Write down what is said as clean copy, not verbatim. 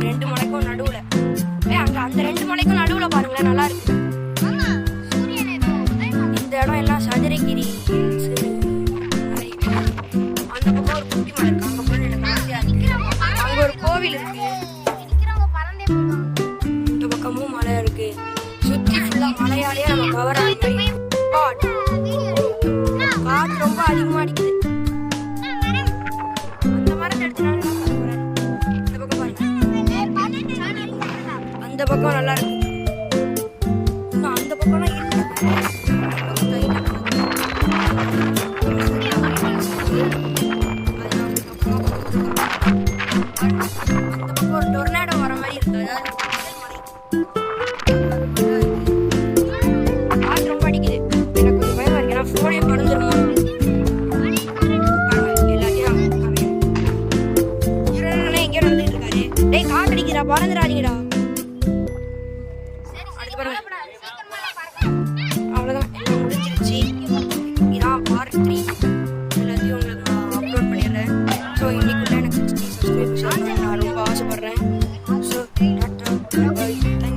ரெண்டு மலைக்கும் நடுவுல அந்த ரெண்டு மலைக்கும் நடுவுல பாருங்களேன், நல்லா இருக்கு. இந்த இடம் எல்லாம் சதுரகிரி ஹில்ஸ். அந்த பக்கம் ஒரு குட்டி மலை இருக்கு, அங்க போய் எனக்கு ஆசையா இருக்கு. அங்க ஒரு கோவில் இருக்கு, இந்த பக்கமும் மலை இருக்கு. சுத்தி ஃபுல்லா மலையாலேயே நம்ம கவர் ஆகி காற்று ரொம்ப அதிகமா அடிக்குது. அந்த மரத்தை எடுத்துனாலும் அந்த பக்கம் நல்லா இருக்கு. அந்த பக்கம்லாம் இல்லை. அந்த பக்கம் ஒரு டொர்னாடோ வர மாதிரி இருக்கு. காற்று ரொம்ப அடிக்குது, எனக்கு கொஞ்சம் பயமா இருக்கு. ஏன்னா ஃபோனே பறந்துருமோ. எல்லாத்தையும் எங்கேயோ நடந்துட்டு இருக்காரு. டேய் காற்று அடிக்கிறா, பறந்துடாதீங்கடா. அவ்வளோதான், எல்லாம் முடிஞ்சிருச்சு. இதான் பார்ட் 3. எல்லாத்தையும் உங்களுக்கு நான் அப்லோட் பண்ணிடுறேன். ஸோ இன்னைக்குள்ள எனக்கு 60 சப்ஸ்கிரைபர்ஸ் நான் ரொம்ப ஆசைப்படுறேன். So tata, bye bye, thank you.